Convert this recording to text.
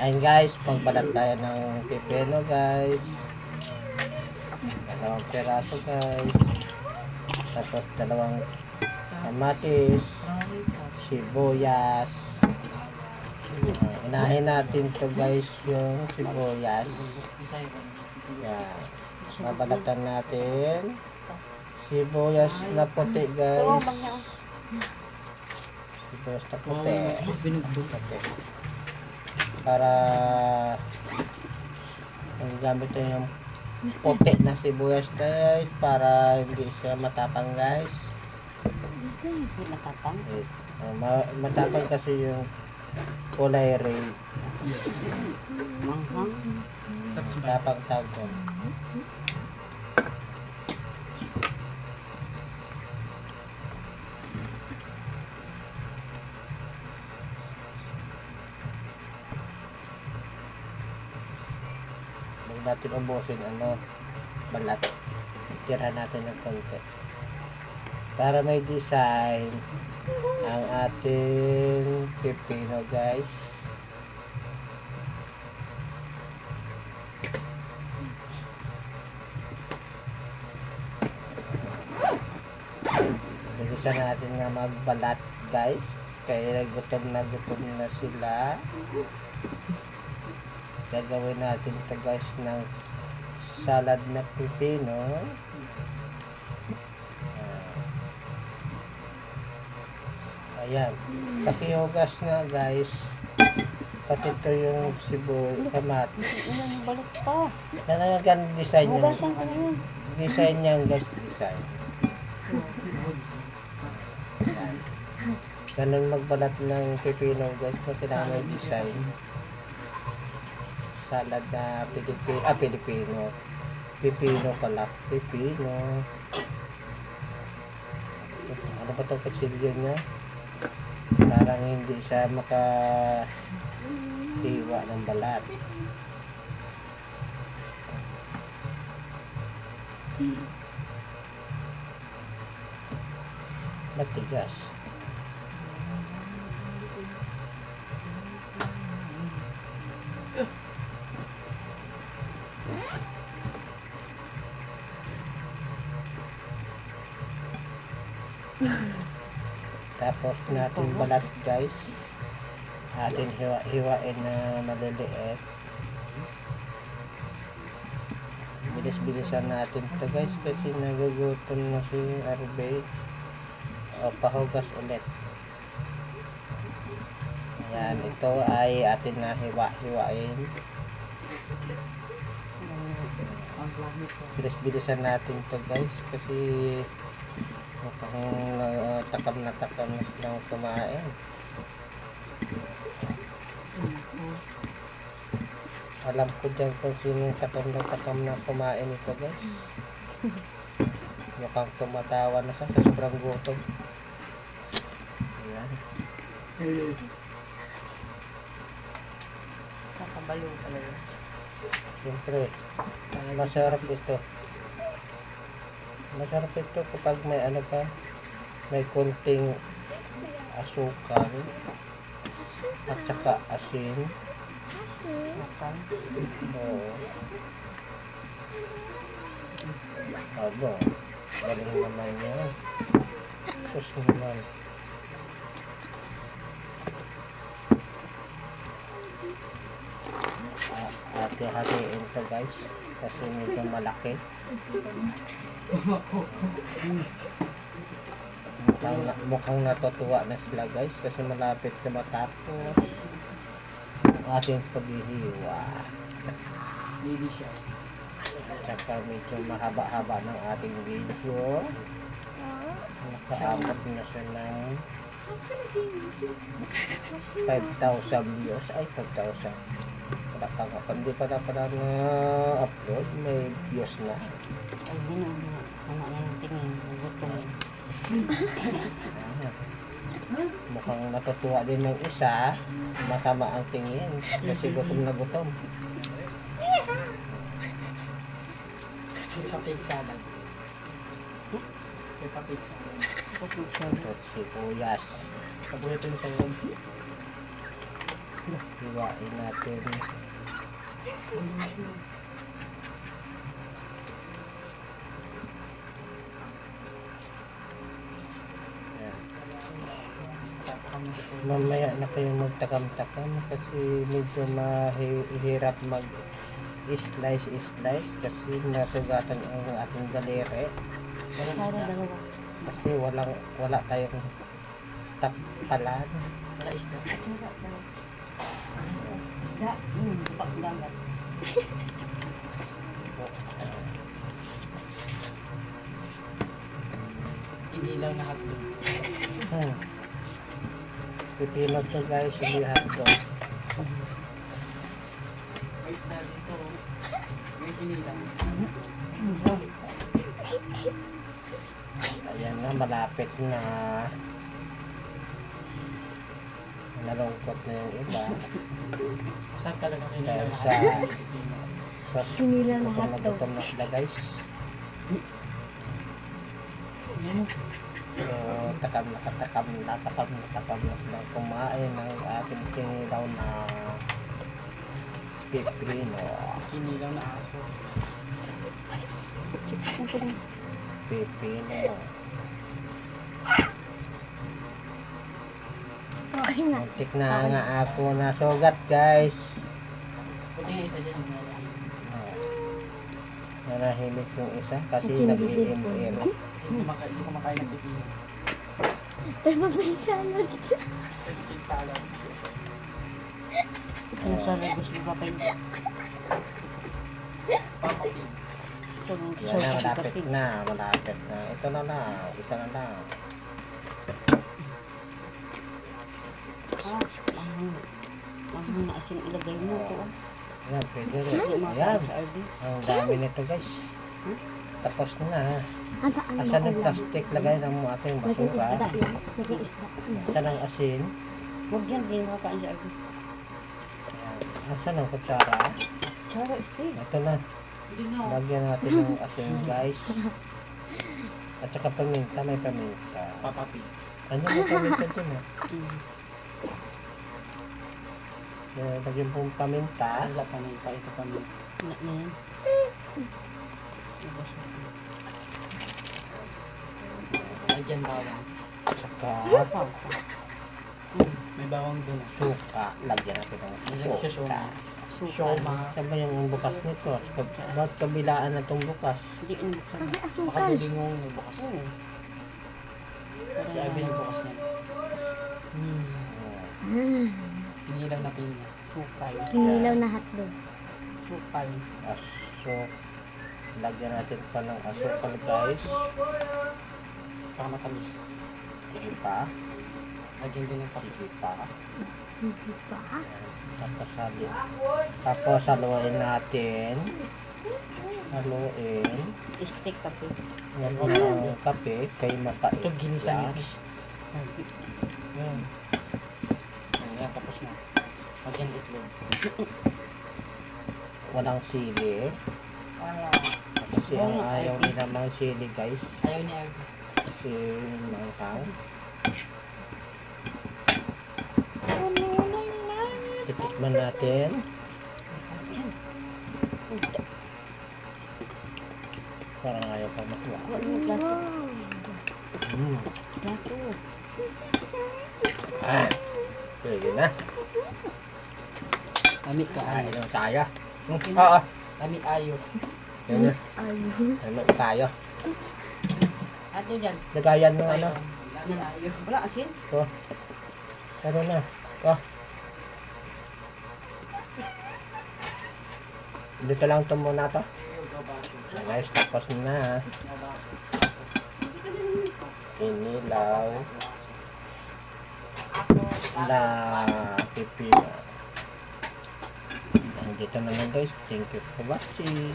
Ayun guys, pagbalat tayo ng pipino guys. Dalawang peraso guys. Tapos dalawang kamatis, sibuyas. Inahin natin to guys yung sibuyas. Yan. Babalatan natin. Sibuyas na puti guys. Sibuyas na puti. Para gamit yung puti na sibuyas guys. Para hindi siya matapang guys. Matapang kasi yung kulay red. Matapang tawag. Huwag natin ubusin balat. Tira natin ng konti. Para may design ang ating pipino guys. Bilisan natin nga magbalat guys. Kaya gutom na sila. Gagawin natin ito guys ng salad na pipino. Ayan. Pakihugas nga guys. Pati ito yung kamatis. Balik pa. Nanagan design niya. Hugasan ko na yun. Design niya guys. Design. Ayan. Ganun magbalat ng pipino guys. Kailangan may design. Salad na Pilipino. Pipino pala. Pipino. Ano ba itong kutsilyo niya? Parang hindi siya makahiwa ng balat. Matigas. Tapos natin balat guys. Atin hiwain na maliliit. Bilis-bilisan natin ito guys kasi nagugutom na si Arbey. O pahugas ulit. Ayan, ito ay atin na hiwain. Bilis-bilisan natin ito guys kasi takam na silang kumain. Alam ko dyan kung sinong takam na kumain ito guys. Mukhang tumatawa na siya sa sobrang gutom. Ayan. Nakabalo pala yun. Siyempre, masarap ito. Masarap ito kapag may may konting asukal at saka asin. Oo. Aba, galing naman yan. Sus naman. Hati-hatiin ito guys kasi medyo malaki. Mukhang natutuwa na sila guys kasi malapit na matapos ang ating paghihiwa. Saka medyo mahaba-haba ng ating video. Nakaabot na siya ng 5,000 views. Ay 5,000. Hindi pa na upload, may views na. Ay, ano na yung tingin. Gutom. Mukhang natutuwa din ng isa. Masama ang tingin kasi gutom na gutom. Peppa-pig salad. Peppa-pig salad. At sibuyas. Kabuhay ito sa iyo. Hiwain natin. Ayan. Mamaya na kayong magtakam-takam kasi medyo mahirap mag slice kasi nasugatan ang ating daliri Saro dalawa. kasi wala tayong tapalan. Wala isda. Isda. Tupak dagat. Inilaw na hotdog. Pipino to guys, hindi hotdog. May isda dito. May kinilang. Ayan na, malapit na. Nalungkot na yung iba. Masarap talaga Dahil kinilaw na sa hotdog. Kinilaw na gutom hotdog. gutom na sila guys. So, takam na sila kumain ng ating kinilaw na pipino. Kinilaw na aso. Pipino. Muntik na nga ako na sugat guys. Pwede nga isa dyan. Nanahimik yung isa kasi Kasi nag-iim-im. Hindi ko makain ng pipino. Tayo magpinsalad. Pwede salad. Ang sarap gusto ba pa yun? Papapin. Yan na, malapit na. Ito na lang, isa na lang. Mahal na asin ilagay mo ito. Yan, pwede rin. Hindi Ayan, makain sa RD. ang dami nito guys. Tapos na. Ano Asan yung plastic lagay ng ating Lagay basura? isda yan. Lagay isda. Asan ang asin? Huwag yan, hindi makakain sa RD. Ayan. Asan ang kutsara? Saro, stay. Ito na. Hindi na. Lagyan natin ng asin guys. At saka paminta, may paminta. Papapin. Ano may paminta din ah? Lagyan pong paminta. Wala pa may pa. Ito pa may. Wala na yan. Lagyan bawang. At saka Wow. May bawang doon. suka. Lagyan natin ng Lagyan siya suka. Suka. Sioma. Saan ba yung bukas nito? Ba't kabilaan na itong bukas? Hindi inbuksan. May Baka asukal. dulingong nagbukas. Oo. Si Abby nagbukas niya. Kinilaw na pinya. Sukay. Kinilaw na hotdog. Sukay. Asok. Lagyan natin pa ng asukal guys. Para matamis. Sige pa. Lagyan din ng kape. Sige pa. Hindi pa. Tapos haluin natin. Haluin. Steak kape. Yan ang kape kay mapait. Ito ginisa yan. niya. Yan. Ayan, tapos na. Lagyan itlog. Walang sili. Wala. Kasi ang ayaw nila mang sili guys. Ayaw niya. Kasi mangkang. Titikman natin. Parang ayaw pa matuwa. Wala mo plato. Plato. Ah, pwede na. Lami ka Kain ayo. na tayo. Oo. Lami ayo. Yan na. Ayun. Ano tayo. Ato dyan. Lagayan mo ano. Lami ayo. Wala asin. Ito. Ano na. Ito. Dito lang ito muna to. Guys, tapos na. Inilaw na pipino. Dito na lang guys. Thank you for watching.